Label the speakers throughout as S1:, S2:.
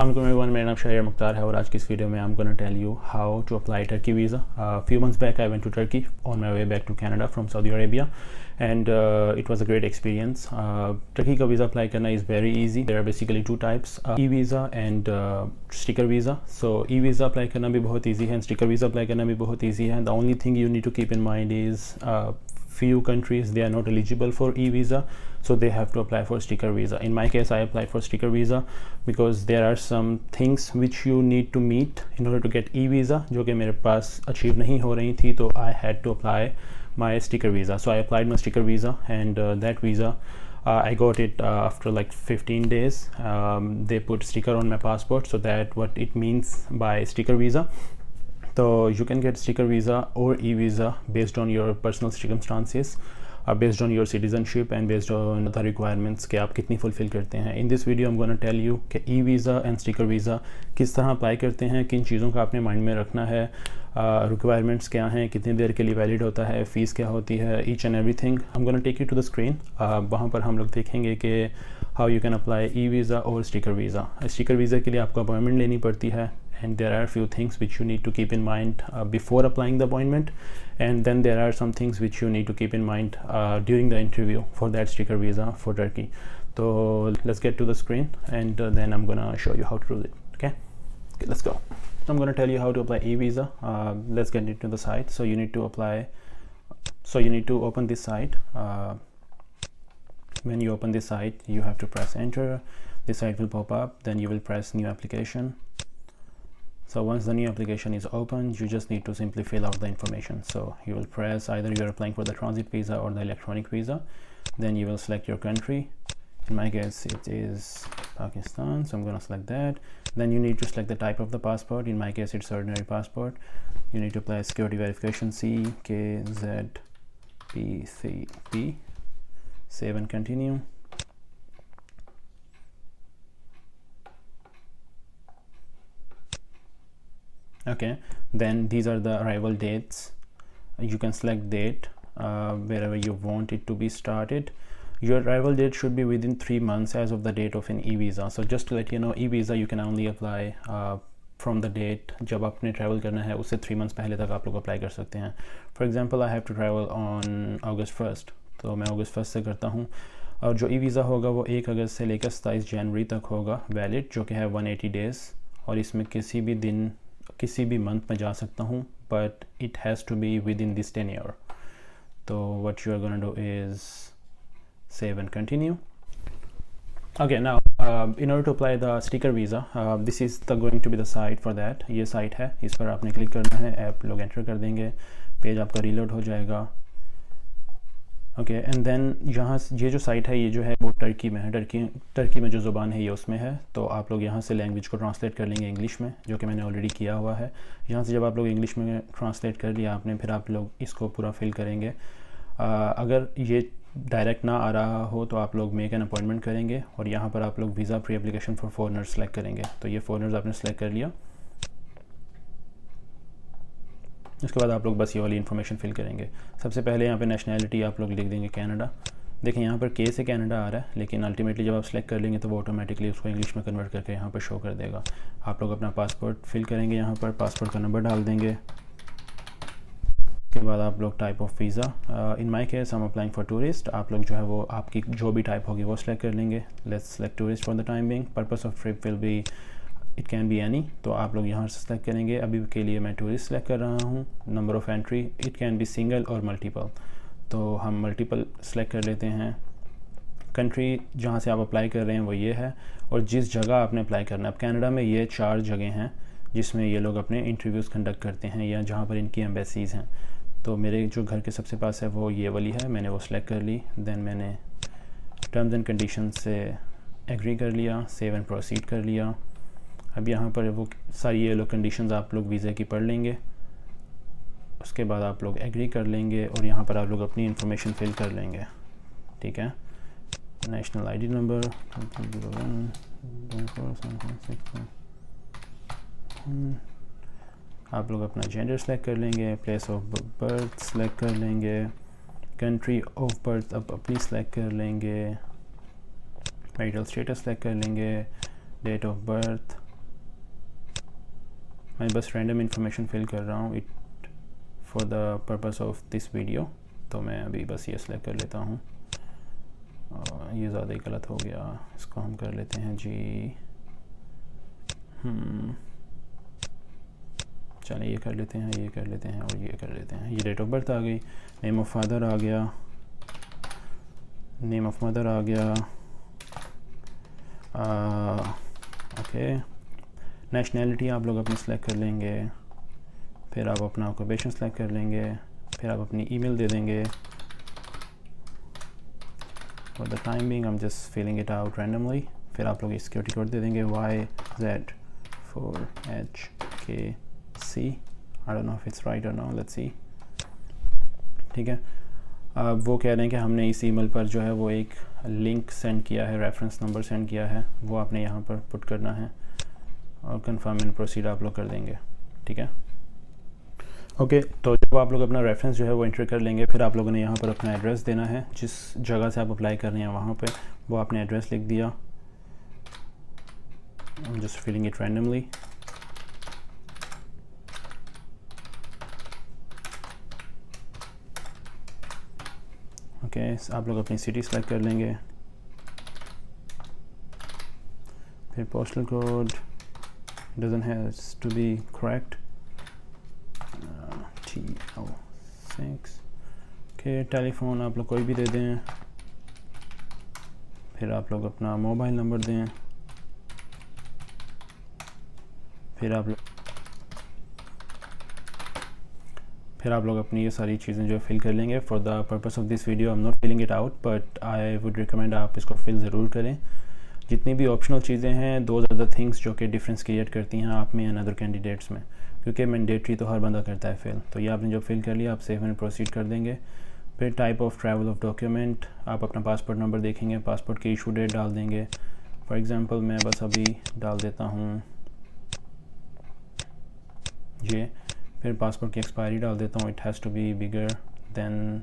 S1: everyone, मेरा नाम शहर मुख्तार है और आज की इस वीडियो में I'm gonna tell you how to apply Turkey visa. A few months back I went to Turkey on my way back to Canada from Saudi Arabia and it was a great experience. Turkey का visa apply करना is very easy. There are basically two types, e-visa and sticker visa. So e-visa apply करना भी बहुत easy है and sticker visa apply करना भी बहुत easy है. The only thing you need to keep in mind is few countries they are not eligible for e-visa, so they have to apply for sticker visa. In my case I applied for sticker visa because there are some things which you need to meet in order to get e-visa जो कि मेरे पास achieve नहीं हो रही थी, तो I had to apply my sticker visa. So I applied my sticker visa and that visa I got it after like 15 days. They put sticker on my passport, so that what it means by sticker visa. So you can get sticker visa or e-visa based on your personal circumstances, based on your citizenship and based on the requirements कि आप कितनी fulfil करते हैं. In this video I'm gonna tell you कि e-visa and sticker visa किस तरह apply करते हैं, किन चीज़ों का आपने माइंड में रखना है, रिक्वायरमेंट्स क्या हैं, कितनी देर के लिए वैलिड होता है, फ़ीस क्या होती है, each and everything. I'm gonna take you to the screen. वहाँ पर हम लोग देखेंगे कि how you can apply e-visa और sticker visa. sticker visa के लिए आपको अपॉइंटमेंट लेनी पड़ती है and there are few things which you need to keep in mind before applying the appointment, and then there are some things which you need to keep in mind during the interview for that sticker visa for Turkey. So let's get to the screen and then I'm gonna show you how to do it. Okay, let's go. I'm gonna tell you how to apply e-visa. Let's get into the site. So you need to apply, so you need to open this site. When you open this site you have to press enter. This site will pop up, then you will press new application. So once the new application is open, you just need to simply fill out the information. So you will press either you are applying for the transit visa or the electronic visa. Then you will select your country. In my case it is Pakistan, so I'm going to select that. Then you need to select the type of the passport. In my case it's ordinary passport. You need to apply security verification CKZPCP. Save and continue. Okay, then these are the arrival dates. You can select date wherever you want it to be started. Your arrival date should be within 3 months as of the date of an e-visa. So just to let you know, e-visa you can only apply from the date जब आपने travel करना है उससे 3 months पहले तक आप लोग apply कर सकते हैं. For example, I have to travel on August 1st, तो मैं August 1st से करता हूँ. और जो e-visa होगा वो 1 अगस्त से लेकर 27 जनवरी तक होगा वैलिड, जो कि है 180 डेज़. और इसमें किसी भी दिन किसी भी मंथ में जा सकता हूँ, but it has to be within this tenure. So what you are going to do is save and continue. Okay, now in order to apply the sticker visa, this is going to be the site for that. ये site है, इस पर आपने click करना है, app लोग enter कर देंगे, पेज आपका रीलोड हो जाएगा. ओके, एंड देन यहाँ ये जो साइट है ये जो है वो टर्की में है. टर्की में जो ज़ुबान है ये उसमें है, तो आप लोग यहाँ से लैंग्वेज को ट्रांसलेट कर लेंगे इंग्लिश में, जो कि मैंने ऑलरेडी किया हुआ है. यहाँ से जब आप लोग इंग्लिश में ट्रांसलेट कर लिया आपने, फिर आप लोग इसको पूरा फिल करेंगे. अगर ये डायरेक्ट ना आ रहा हो तो आप लोग मेक एन अपॉइंटमेंट करेंगे और यहाँ पर आप लोग visa pre application for foreigners select करेंगे. तो ये फॉरेनर्स आपने सेलेक्ट कर लिया. उसके बाद आप लोग बस ये वाली इन्फॉर्मेशन फिल करेंगे. सबसे पहले यहाँ पे नेशनैलिटी आप लोग लिख देंगे कनाडा. देखें यहाँ पर के से कनाडा आ रहा है, लेकिन अल्टीमेटली जब आप सेलेक्ट कर लेंगे तो वो ऑटोमेटिकली उसको इंग्लिश में कन्वर्ट करके यहाँ पर शो कर देगा. आप लोग अपना पासपोर्ट फिल करेंगे, यहाँ पर पासपोर्ट का नंबर डाल देंगे. उसके बाद आप लोग type of visa, in my case I am applying for tourist. आप लोग जो है वो आपकी जो भी टाइप होगी वो सेलेक्ट कर लेंगे. Let's select tourist for the time being. Purpose of trip will be it can be any, तो आप लोग यहाँ से सेलेक्ट करेंगे. अभी के लिए मैं टूरिस्ट सेलेक्ट कर रहा हूँ. Number of entry it can be single और मल्टीपल, तो हम मल्टीपल सेलेक्ट कर लेते हैं. कंट्री जहाँ से आप अप्लाई कर रहे हैं वो ये है, और जिस जगह आपने अप्लाई करना है. अब कनाडा में ये 4 जगह हैं जिसमें ये लोग अपने इंटरव्यूज़ कंडक्ट करते हैं या जहाँ पर इनकी एम्बेसीज़ हैं. तो मेरे जो घर के सबसे पास है वो ये वाली है, मैंने वो सेलेक्ट कर ली. देन मैंने टर्म्स एंड कंडीशन से एग्री कर लिया, सेव एंड प्रोसीड कर लिया. अब यहाँ पर वो सारी ये लोग कंडीशंस आप लोग वीज़ा की पढ़ लेंगे. उसके बाद आप लोग एग्री कर लेंगे और यहाँ पर आप लोग अपनी इन्फॉर्मेशन फिल कर लेंगे. ठीक है, नेशनल आईडी नंबर, आप लोग अपना जेंडर सेलेक्ट कर लेंगे, प्लेस ऑफ बर्थ सेलेक्ट कर लेंगे, कंट्री ऑफ बर्थ अब अपनी सेलेक्ट कर लेंगे, मैरिटल स्टेटस सेलेक्ट कर लेंगे, डेट ऑफ बर्थ, मैं बस रैंडम इंफॉर्मेशन फिल कर रहा हूँ it for the purpose of this video. तो मैं अभी बस ये सेलेक्ट कर लेता हूँ। ये ज़्यादा ही गलत हो गया, इसको हम कर लेते हैं जी। चलें ये कर लेते हैं, ये कर लेते हैं और ये कर लेते हैं। ये डेट ऑफ बर्थ आ गई, नेम ऑफ़ फादर आ गया, नेम ऑफ़ मदर आ गया, ओके। नेशनैलिटी आप लोग अपनी सेलेक्ट कर लेंगे, फिर आप अपना ऑक्यूपेशन सेलेक्ट कर लेंगे, फिर आप अपनी ईमेल दे देंगे। For the time being I am just filling it out randomly. फिर आप लोग सिक्योरिटी कोड दे देंगे YZ4HKC। I don't know if it's right और नो, लेट्स सी। ठीक है, अब वो कह रहे हैं कि हमने इस ईमेल पर जो है वो एक लिंक सेंड किया है, रेफरेंस नंबर सेंड किया है, वो आपने यहाँ पर पुट करना है और कंफर्म एंड प्रोसीड आप लोग कर देंगे। ठीक है, ओके। तो जब आप लोग अपना रेफरेंस जो है वो एंटर कर लेंगे, फिर आप लोगों ने यहाँ पर अपना एड्रेस देना है, जिस जगह से आप अप्लाई कर रहे हैं वहाँ पे वो आपने एड्रेस लिख दिया। Just filling it randomly. Okay, आप लोग अपनी सिटी सेलेक्ट कर लेंगे, फिर postal code doesn't has to be correct, TO6। Okay, telephone आप लोग कोई भी दे दें, फिर आप लोग अपना मोबाइल नंबर दें, फिर आप लोग अपनी ये सारी चीज़ें जो फिल कर लेंगे। For the purpose of this video I am not filling it out, but I would recommend आप इसको फिल ज़रूर करें। जितनी भी ऑप्शनल चीज़ें हैं, दोज आर द थिंग्स जो कि डिफरेंस क्रिएट करती हैं आप में एंड अदर कैंडिडेट्स में, क्योंकि मैंडेटरी तो हर बंदा करता है फिल। तो ये आपने जो फिल कर लिया, आप सेव एंड प्रोसीड कर देंगे। फिर type of travel of document, आप अपना पासपोर्ट नंबर देखेंगे, पासपोर्ट की इशू डेट डाल देंगे। फॉर एग्ज़ाम्पल मैं बस अभी डाल देता हूँ ये, फिर पासपोर्ट की एक्सपायरी डाल देता हूँ, it has to be bigger than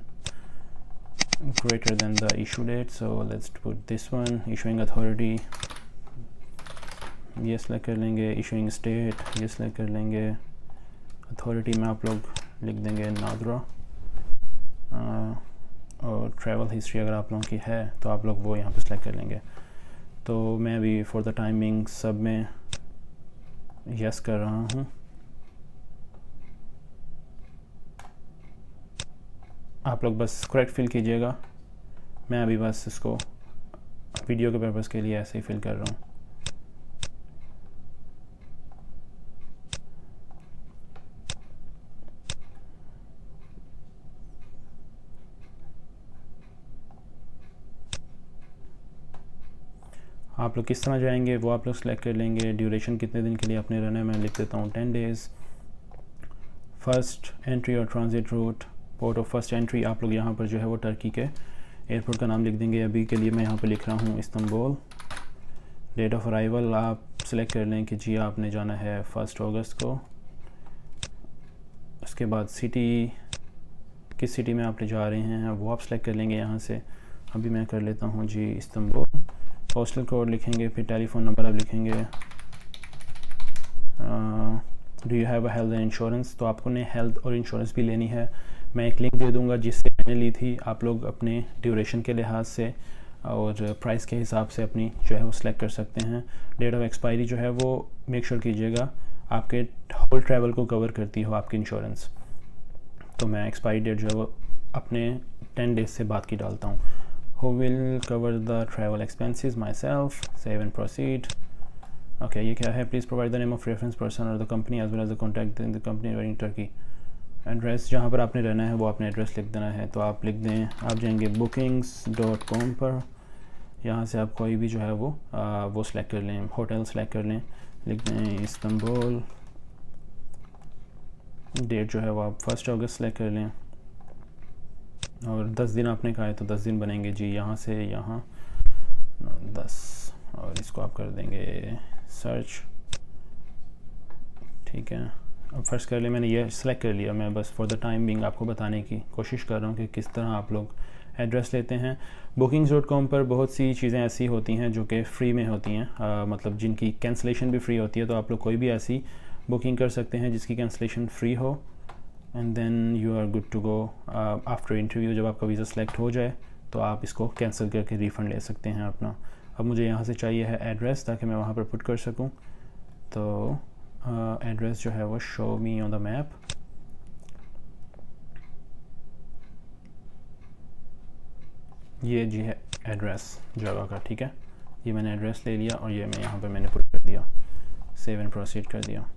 S1: greater than the issue date, so let's put this one। issuing authority ये सेलेक्ट कर लेंगे, issuing state ये सेलेक्ट कर लेंगे, authority में आप लोग लिख देंगे नादरा, और ट्रैवल हिस्ट्री अगर आप लोगों की है तो आप लोग वो यहाँ पे सेलेक्ट कर लेंगे। तो मैं अभी फॉर द टाइमिंग सब में यस कर रहा हूँ। आप लोग बस करेक्ट फिल कीजिएगा, मैं अभी बस इसको वीडियो के पर्पज़ के लिए ऐसे ही फिल कर रहा हूँ। आप लोग किस तरह जाएंगे वो आप लोग सेलेक्ट कर लेंगे। ड्यूरेशन कितने दिन के लिए आपने रहना है, मैं लिख देता हूँ 10 डेज़। फर्स्ट एंट्री और transit route, port of first entry आप लोग यहाँ पर जो है वो टर्की के एयरपोर्ट का नाम लिख देंगे। अभी के लिए मैं यहाँ पर लिख रहा हूँ इस्तांबुल। डेट ऑफ अराइवल आप सेलेक्ट कर लें कि जी आपने जाना है 1 अगस्त को। उसके बाद सिटी, किस सिटी में आप ले जा रहे हैं वो आप सेलेक्ट कर लेंगे यहाँ से। अभी मैं कर लेता हूँ जी इस्तांबुल। पोस्टल कोड लिखेंगे, फिर टेलीफोन नंबर आप लिखेंगे। Do you have a health and insurance, तो आपको ने हेल्थ और इंश्योरेंस भी लेनी है। मैं एक लिंक दे दूंगा जिससे मैंने ली थी, आप लोग अपने ड्यूरेशन के लिहाज से और प्राइस के हिसाब से अपनी जो है वो सिलेक्ट कर सकते हैं। डेट ऑफ एक्सपायरी जो है वो मेक श्योर कीजिएगा आपके होल ट्रैवल को कवर करती हो आपकी इंश्योरेंस। तो मैं एक्सपायरी डेट जो है वो अपने 10 डेज से बाद की डालता हूँ। Who will cover the travel expenses? Myself. Save and proceed. Okay, ये क्या है? Please provide the name of reference person or the company as well as the contact in the company in Turkey. Address जहाँ पर आपने रहना है वो आपने एड्रेस लिख देना है। तो आप लिख दें, आप जाएंगे bookings.com पर, यहाँ से आप कोई भी जो है वो सेलेक्ट कर लें, होटल सेलेक्ट कर लें, लिख दें इस्तांबुल। डेट जो है वो आप 1 अगस्त सेलेक्ट कर लें और 10 दिन आपने कहा है तो 10 दिन बनेंगे जी। यहाँ से यहाँ 10 और इसको आप कर देंगे सर्च। ठीक है, अब फर्स्ट कर लिया मैंने, ये सेलेक्ट कर लिया। मैं बस फॉर द टाइम बिंग आपको बताने की कोशिश कर रहा हूँ कि किस तरह आप लोग एड्रेस लेते हैं। bookings.com पर बहुत सी चीज़ें ऐसी होती हैं जो कि फ्री में होती हैं, मतलब जिनकी कैंसलेशन भी फ्री होती है। तो आप लोग कोई भी ऐसी बुकिंग कर सकते हैं जिसकी कैंसिलेशन फ्री हो, and then you are good to go. After interview जब आपका वीज़ा सेलेक्ट हो जाए तो आप इसको कैंसिल करके रिफ़ंड ले सकते हैं अपना। अब मुझे यहाँ से चाहिए है एड्रेस ताकि मैं वहाँ पर पुट कर सकूँ। तो एड्रेस जो है वो show me on the map. ये जी है एड्रेस जगह का, ठीक है। ये मैंने एड्रेस ले लिया और ये मैं यहाँ पे मैंने पुट कर दिया, सेव एंड प्रोसीड कर दिया।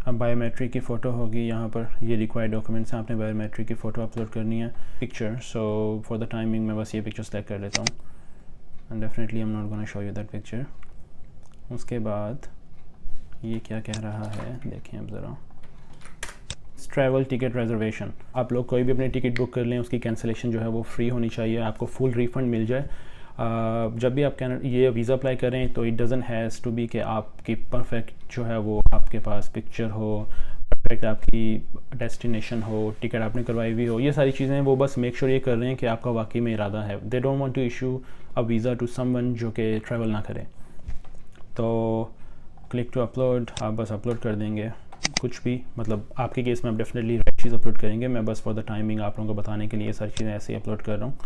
S1: अब बायोमेट्रिक की फ़ोटो होगी यहाँ पर, ये रिक्वायर्ड डॉक्यूमेंट्स हैं, आपने बायोमेट्रिक की फ़ोटो अपलोड करनी है। Picture, so for the timing मैं बस ये पिक्चर सेलेक्ट कर लेता हूँ, and definitely I am not gonna show you that picture. उसके बाद ये क्या कह रहा है देखें अब ज़रा, ट्रैवल टिकट रिजर्वेशन। आप लोग कोई भी अपनी टिकट बुक कर लें, उसकी कैंसिलेशन जो है वो फ्री होनी चाहिए, आपको फुल रिफ़ंड मिल जाए। जब भी आप ये वीज़ा अप्लाई करें तो it doesn't has to be कि आपकी परफेक्ट जो है वो आपके पास पिक्चर हो, परफेक्ट आपकी डेस्टिनेशन हो, टिकट आपने करवाई हुई हो, ये सारी चीज़ें वो बस मेक श्योर ये कर रहे हैं कि आपका वाकई में इरादा है। They don't want to issue a visa to someone जो कि ट्रैवल ना करे। तो क्लिक टू अपलोड, आप बस अपलोड कर देंगे कुछ भी, मतलब आपके केस में आप डेफिनेटली राइट चीज़ अपलोड करेंगे। मैं बस फॉर द टाइमिंग आप लोगों को बताने के लिए ये सारी चीज़ें ऐसे ही अपलोड कर रहा हूँ।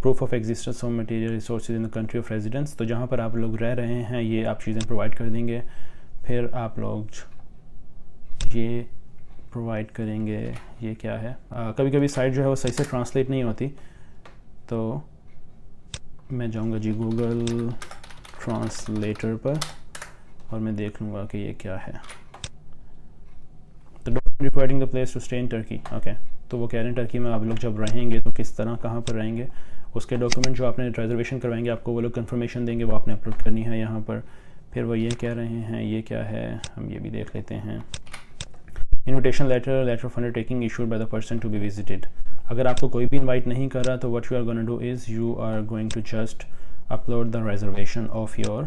S1: Proof of existence of material resources in the country of residence, तो जहाँ पर आप लोग रह रहे हैं ये आप चीज़ें प्रोवाइड कर देंगे। फिर आप लोग ये प्रोवाइड करेंगे, ये क्या है, कभी कभी साइट जो है वो सही से ट्रांसलेट नहीं होती, तो मैं जाऊँगा जी गूगल ट्रांसलेटर पर और मैं देख लूँगा कि ये क्या है। तो requiring the place to stay in Turkey, okay. तो वो कह रहे हैं टर्की में आप लोग जब रहेंगे तो किस तरह कहाँ पर रहेंगे, उसके डॉक्यूमेंट जो आपने रिजर्वेशन करवाएंगे आपको वो लोग कंफर्मेशन देंगे, वो आपने अपलोड करनी है यहाँ पर। फिर वो ये कह रहे हैं, ये क्या है, हम ये भी देख लेते हैं। Invitation letter, letter of undertaking issued by the person to be visited. अगर आपको कोई भी इन्वाइट नहीं कर रहा तो what you are gonna do is you are going to just upload the reservation of your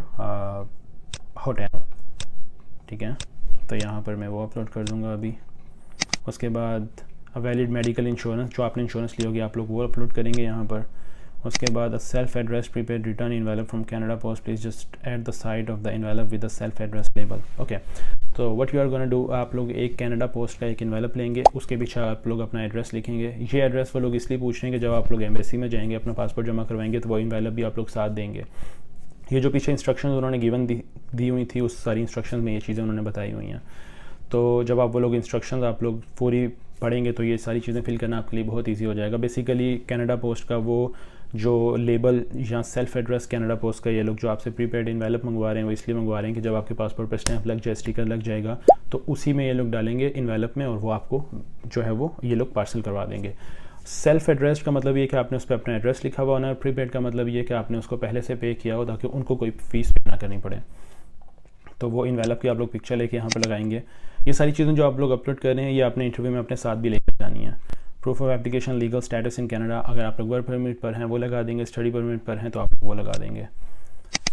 S1: hotel, ठीक है। तो यहाँ पर मैं वो अपलोड कर दूँगा अभी। उसके बाद वैलिड मेडिकल इंश्योरेंस, जो आपने इंश्योरेंस ली होगी आप लोग वो अपलोड करेंगे यहाँ पर। उसके बाद self address prepaid return envelope from Canada post, please just at the side of the envelope with the self address label, okay. तो what you are gonna do, आप लोग एक कैनेडा पोस्ट का एक इनवेलप लेंगे, उसके पीछे आप लोग अपना एड्रेस लिखेंगे। ये एड्रेस वो लोग इसलिए पूछ रहे हैं कि जब आप लोग एम्बेसी में जाएंगे अपना पासपोर्ट जमा करवाएंगे तो वो इनवेलप भी आप लोग साथ देंगे। ये जो पीछे इंस्ट्रक्शंस उन्होंने गिवन दी हुई थी उस सारी इंस्ट्रक्शंस में ये चीज़ें उन्होंने बताई हुई हैं। तो जब आप वो लोग इंस्ट्रक्शंस आप लोग पूरी पढ़ेंगे तो ये सारी चीज़ें फिल करना आपके लिए बहुत इजी हो जाएगा। बेसिकली कैनेडा पोस्ट का वो जो लेबल या सेल्फ एड्रेस कैनेडा पोस्ट का ये लोग जो आपसे प्रीपेड इनवेलप मंगवा रहे हैं वो इसलिए मंगवा रहे हैं कि जब आपके पासपोर्ट पर स्टैंप लग जाए, स्टिकर लग जाएगा, तो उसी में ये लोग डालेंगे इनवेलप में और वो आपको जो है वो ये लोग पार्सल करवा देंगे। सेल्फ एड्रेस का मतलब ये कि आपने उस पर अपना एड्रेस लिखा हुआ होना, प्रीपेड का मतलब ये कि आपने उसको पहले से पे किया हो ताकि उनको कोई फ़ीस पे ना करनी पड़े। तो वो इनवेलप की आप लोग पिक्चर लेके यहाँ पर लगाएंगे। ये सारी चीज़ें जो आप लोग अपलोड कर रहे हैं ये आपने इंटरव्यू में अपने साथ भी लेकर जानी है। Proof of application legal status in Canada, अगर आप लोग वर्क परमिट पर हैं वो लगा देंगे, स्टडी परमिट पर हैं तो आप वो लगा देंगे।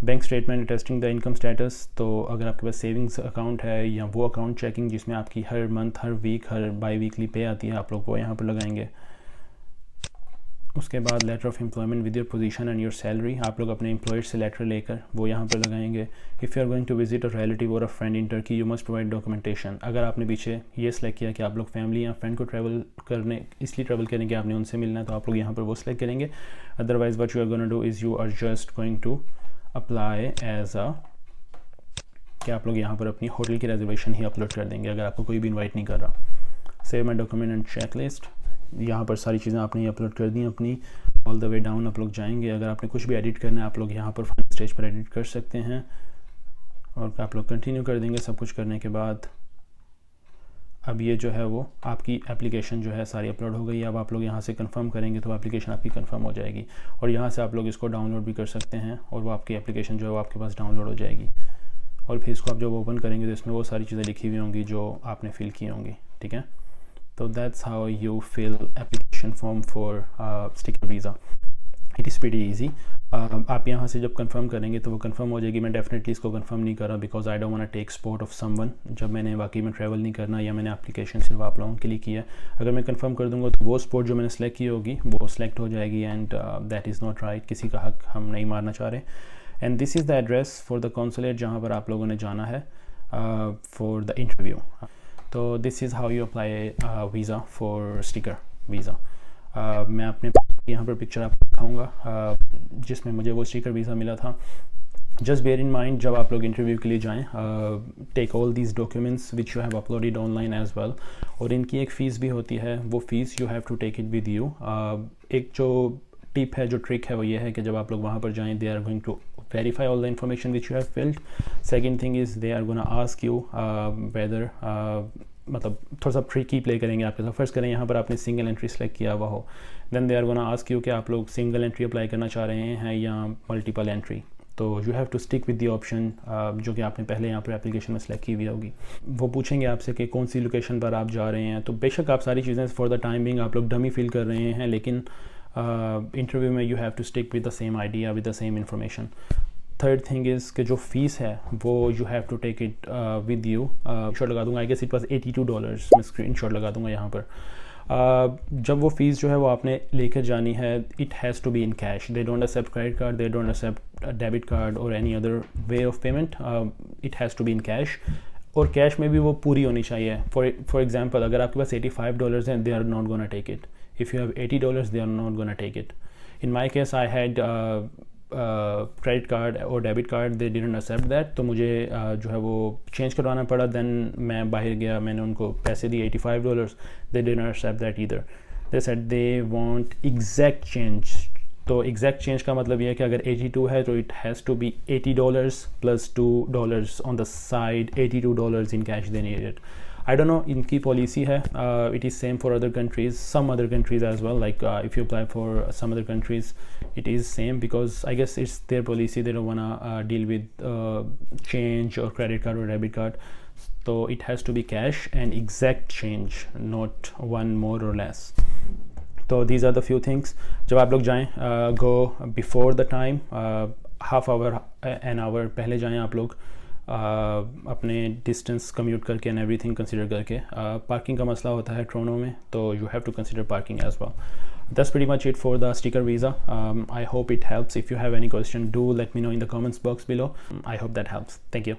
S1: Bank statement testing the income status, तो अगर आपके पास सेविंग्स अकाउंट है या वो अकाउंट चेकिंग जिसमें आपकी हर मंथ, हर वीक, हर बाई वीकली पे आती है, आप लोग वो यहाँ पर लगाएंगे। उसके बाद letter of employment with your position and your salary, आप लोग अपने एम्प्लॉयर से लेटर लेकर वो यहाँ पर लगाएंगे। If you are going to visit a relative और a friend in Turkey you must provide documentation, अगर आपने पीछे ये सेलेक्ट किया कि आप लोग फैमिली या फ्रेंड को ट्रैवल करने इसलिए ट्रैवल करेंगे आपने उनसे मिलना है तो आप लोग यहाँ पर वो सेलेक्ट करेंगे। Otherwise what you are gonna do is you are just going to apply as a, कि आप लोग यहाँ पर अपनी होटल की रिजर्वेशन ही अपलोड कर देंगे अगर आपको कोई भी इन्वाइट नहीं कर रहा। Save my document and check list, यहाँ पर सारी चीज़ें आपने ये अपलोड कर दी अपनी। ऑल द वे डाउन आप लोग जाएंगे, अगर आपने कुछ भी एडिट करना है आप लोग यहाँ पर फाइनल स्टेज पर एडिट कर सकते हैं और आप लोग कंटिन्यू कर देंगे। सब कुछ करने के बाद अब ये जो है वो आपकी एप्लीकेशन जो है सारी अपलोड हो गई है। अब आप लोग यहाँ से कंफर्म करेंगे तो एप्लीकेशन आपकी कंफर्म हो जाएगी और यहाँ से आप लोग इसको डाउनलोड भी कर सकते हैं और वो आपकी एप्लीकेशन जो है वो आपके पास डाउनलोड हो जाएगी। और फिर इसको आप जब ओपन करेंगे तो इसमें वो सारी चीज़ें लिखी हुई होंगी जो आपने फिल की होंगी, ठीक है। तो that's how you fill application form for sticker visa. It is pretty easy. आप यहाँ से जब कंफर्म करेंगे तो वो कंफर्म हो जाएगी। मैं डेफिनेटली इसको कंफर्म नहीं कर रहा because I don't want to take spot of someone, जब मैंने वाकई में ट्रैवल नहीं करना या मैंने एप्लीकेशन सिर्फ आप लोगों के लिए किया। अगर मैं कंफर्म कर दूंगा तो वो स्पॉट जो मैंने सेलेक्ट की होगी वो सेलेक्ट हो जाएगी and that is not right, किसी का हक हम नहीं मारना चाह रहे। And this is the address for the consulate जहाँ पर आप लोगों ने जाना है। for the interview. तो this is how you apply a visa for sticker visa. मैं अपने यहाँ पर पिक्चर आपको दिखाऊंगा जिसमें मुझे वो स्टिकर वीज़ा मिला था. जस्ट बेयर इन माइंड जब आप लोग इंटरव्यू के लिए जाएं, take all these documents which you have uploaded online as well. और इनकी एक फ़ीस भी होती है, वो fees you have to take it with you. एक जो टिप है, जो ट्रिक है, वो ये है कि जब आप लोग वहाँ पर जाएं, they are going to verify all the information which you have filled. Second thing is they are gonna ask you whether मतलब थोड़ा सा ट्रिकी प्ले करेंगे आपके साथ. फर्स्ट करें यहाँ पर आपने सिंगल एंट्री सेलेक्ट किया हुआ हो, then they are gonna ask you कि आप लोग सिंगल एंट्री अप्लाई करना चाह रहे हैं या मल्टीपल एंट्री. तो you have to stick with the option जो कि आपने पहले यहाँ पर एप्लीकेशन में सेलेक्ट की हुई होगी. वो पूछेंगे आपसे कि कौन सी लोकेशन पर आप जा रहे हैं. तो बेशक आप सारी चीज़ें फॉर द टाइम बिंग आप लोग डमी फिल कर रहे हैं, लेकिन इंटरव्यू में you have to stick with the same idea, with the same information. Third thing is कि जो फ़ीस है वो you have to take it with you. Shot लगा दूंगा, आई गेस इट वाज $82. मैं स्क्रीन शॉट लगा दूंगा यहाँ पर. जब वो फ़ीस जो है वो आपने लेकर जानी है, it has to be in cash. They don't accept credit card, they don't accept debit card और any other way of payment. It has to be in cash. और कैश में भी वो पूरी होनी चाहिए. फॉर एग्जांपल अगर आपके पास $85 हैं, they are not gonna take it. If you have $80, they are not gonna take it. In my case I had credit card और debit card, they didn't accept that. तो मुझे जो है वो चेंज करवाना पड़ा. देन मैं बाहर गया, मैंने उनको पैसे दिए $85. They didn't accept that either. They said they want exact change. तो एग्जैक्ट चेंज का मतलब ये है कि अगर 82 है तो it has to be $80 plus $2 on the side. $82 in cash they need it. I don't know, इनकी पॉलिसी है. It is same for other countries, some other countries as well. Like if you apply for some other countries, it is same because I guess it's their policy. They don't wanna deal with change or credit card or debit card. So it has to be cash and exact change, not one more or less. So these are the few things. जब आप लोग जाएं, go before the time, half hour, an hour पहले जाएं आप लोग. अपने distance commute करके एंड एवरीथिंग कंसिडर करके. पार्किंग का मसला होता है टोरंटो में, तो you have to consider parking as well. That's pretty much it for the sticker visa. I hope it helps. If you have any question, do let me know in the comments box below. I hope that helps. Thank you.